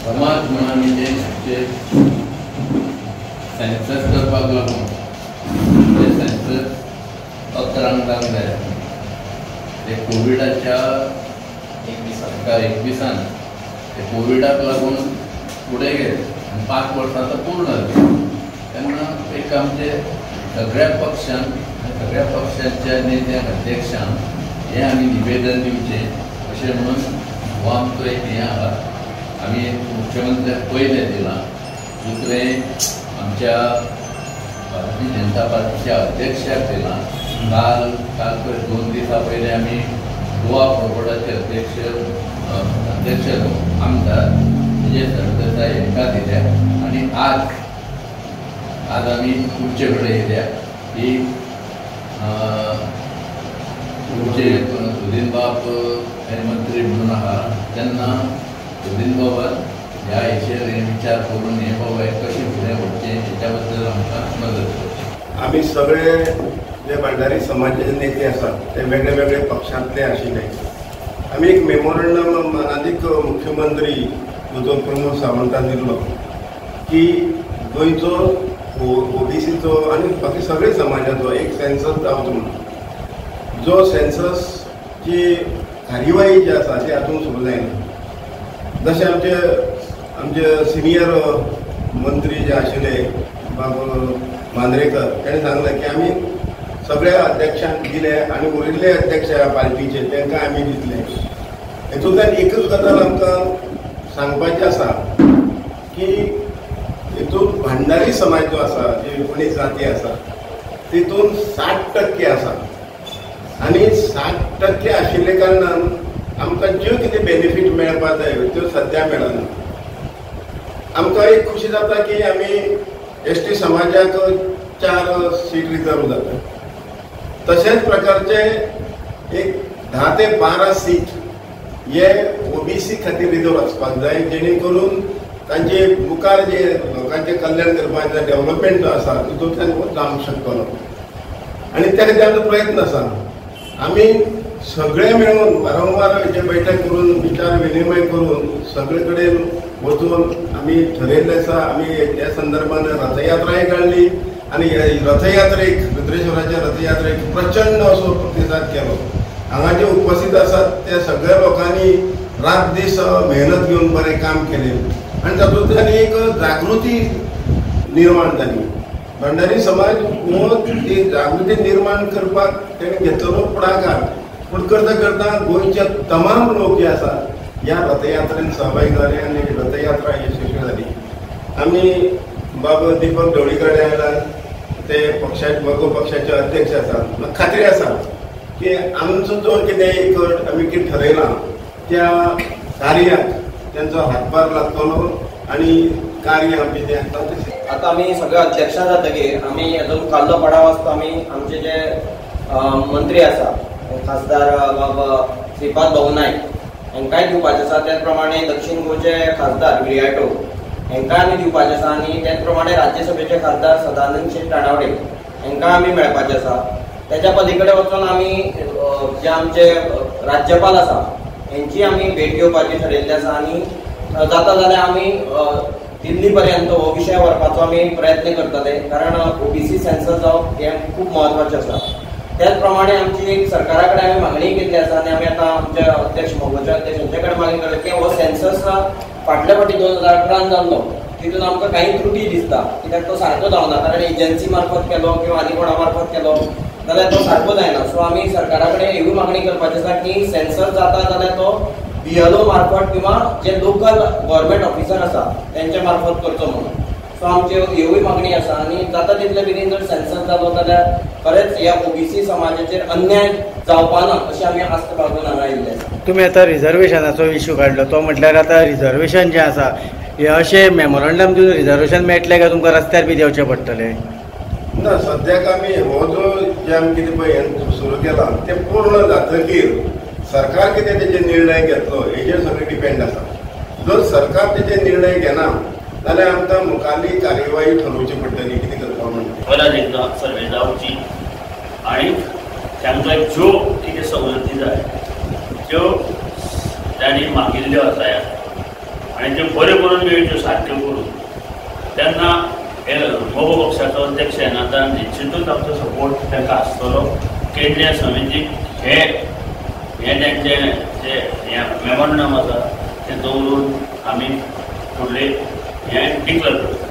समाज म्हणून आमी जे सेन्सस करपाक लागून ते सेन्सस अकरांक जावंक जाय ते कोविडाच्या 21 ते कोविडाक लागून फुडें गेले आनी 5 वर्सां आतां पूर्ण जाली तेन्ना एक आमचे सगळ्या पक्षांच्या नेत्यांक अध्यक्षांक हें आमी निवेदन दिवचें अशें म्हणून हो आमचो एक हें आसा आमी मुख्यमंत्र्याक पयलें दिलां दुसरें आमच्या भारतीय जनता पार्टीच्या अध्यक्षाक दिलां काल पयर 2 दिसां पयलीं आमी गोवा फॉरवर्डाचे अध्यक्ष आमदार विजय सरदेसाय हांकां दिल्या आनी आज आमी तुमचे कडेन येयल्या की तुमचे सुदीन बाब हे मंत्री म्हणून आहा तेन्ना सुदीन बाबान ह्या हेचेर विचार करून हे बाबा कशें फुडें व्हरचें हेच्या बद्दल आमकां मदत करची। आमी सगळे जे भंडारी समाजाचे नेते आसात ते वेगळे वेगळे पक्षांतले आशिल्ले आमी एक मेमोरंडम मनादीक मुख्यमंत्री दोतोर प्रमोद सावंतान दिलो की गोंयचो ओबीसीचो आनी बाकी सगळे समाजाचो एक सेन्सस जावचो म्हणून जो सेन्ससची कार्यवाही जी आसा ती हातूंत सुरू जायना जशें आमचे सिनियर मंत्री जे आशिल्ले बाब मांद्रेकर ताणें सांगलें की आमी सगळ्या अध्यक्षांक दिले आनी उरिल्ले अध्यक्ष पार्टीचे तांकां आमी दितले हेतूंतल्यान एकच गजाल आमकां सांगपाचें आसा की हितून भंडारी समाज जो आसा जी कोणी जाती आसा तितून 60% आसा आनी 60% आशिल्ले कारणान आमकां ज्यो कितें बेनिफीट मेळपाक जाय त्यो सद्या मेळना आमकां एक खुशी जाता की आमी एसटी समाजाक 4 सीट रिजर्व जाता तशेंच प्रकारचे एक 10 ते 12 सीट हे ओबीसी खातीर रिजर्व आसपाक जाय जेणे करून तांचे मुखार जे लोकांचे कल्याण करपाचो डेव्हलपमेंट जो आसा तितूंतल्यान जावंक शकतलो आनी त्या खातीर आमचो प्रयत्न आसा आमी सगळे मेळून वारंवार हेचे बैठक करून विचार विनिमय करून सगळे कडेन वचून आमी ठरयल्लें आसा आमी ह्या संदर्भान रथयात्राय काडली आनी रथयात्रेक रुद्रेश्वराच्या रथयात्रेक प्रचंड असो प्रतिसाद केलो हांगा जे उपस्थित आसात त्या सगळ्या लोकांनी रात दीस मेहनत घेवन बरें काम केलें आनी तातूंतल्यान एक जागृती निर्माण जाली भंडारी समाज हो ती जागृती निर्माण करपाक तेणें घेतलो पुढाकार पूण करता करता गोंयचे तमाम लोक जे आसात ह्या रथयात्रेन सहभागी जाले आनी रथयात्रा यशस्वी जाली आमी बाब दीपक ढवळीकर आयला ते मगो पक्षाचे अध्यक्ष आसात म्हाका खात्री आसा की आमचो जो कितें एक आमी कितें ठरयलां त्या कार्याक त्यांचो हातभार लागतलो आनी कार्य आमचें जें आसा तशें आतां आमी सगळे अध्यक्षां जातकीर आमी हेजो मुखाल्लो पडाव आसता आमी आमचे जे मंत्री आसा खासदार बाब श्रीपाद भाऊ नायक हांकांय दिवपाचें आसा त्याच प्रमाणे दक्षिण गोंयचे खासदार विर्याटो हांकां आमी दिवपाचें आसा आनी त्याच प्रमाणे राज्यसभेचे खासदार सदानंद शेट तानावडे हांकां आमी मेळपाचें आसा त्याच्या पलीकडे वचून आमी जे आमचे राज्यपाल आसा हांची आमी भेट घेवपाची ठरयल्ली आसा आनी जाता जाल्यार आमी दिल्ली पर्यंत हो विशय व्हरपाचो आमी प्रयत्न करतले कारण ओबीसी सेन्सस जावप हें खूब म्हत्वाचें आसा त्याच प्रमाणे आमची एक सरकारा कडेन आमी मागणी केल्ली आसा आनी आमी आतां आमचे अध्यक्ष मोगोचे अध्यक्ष हांचे कडेन मागणी केली की हो सेन्सस फाटल्या फावटी 2018 जाल्लो तितून आमकां काही त्रुटी दिसता कित्याक तो सारको जावना कारण एजन्सी मार्फत केलो किंवा आनी कोणा मार्फत केलो जाल्यार तो सारको जायना सो आमी सरकारा कडेन एवूय मागणी करपाची आसा की सेन्सस जाता जाल्यार तो बीएलओ मार्फत किंवा जे लोकल गव्हर्मेंट ऑफिसर आसा तेंच्या मार्फत करचो म्हणून सो आमची एवूय मागणी आसा आनी जाता तितले बेगीन जर सेन्सस जालो जाल्यार खरेंच ह्या ओबीसी समाजाचेर अन्याय जावपाना अशें आमी आस्त बाळगून हांगा आयिल्ले आसा। तुमी आतां रिजर्वेशनाचो इश्यू काडलो तो म्हटल्यार आतां रिजर्वेशन जें आसा हे अशें मेमोरंडम दिवन रिजर्वेशन मेळटलें काय तुमकां रस्त्यार बी देंवचें पडटलें? ना सद्याक आमी हो जो जे आमी कितें पळय सुरू केला तें पूर्ण जातकीर सरकार कितें तेजे निर्णय घेतलो हेजेर सगळें डिपेंड आसा जर सरकार तेजे निर्णय घेना जाल्यार आमकां मुखाल्ली कार्यवाही ठरोवची पडटली कितें करपाक म्हणून परत एकदा सर्वे जावची आनी तांकां ज्यो कितें सवलती जाय त्यो तांणी मागिल्ल्यो आसात आनी त्यो बऱ्यो करून मेळच्यो सारक्यो करून तेन्ना हे मोगो पक्षाचो अध्यक्ष येनादार निश्चितूच आमचो सपोर्ट तांकां आसतलो. केंद्रीय समितीक हे तेंचे जे मेमोरंडम आसा तें दवरून आमी फुडले हें डिक्लेअर करता.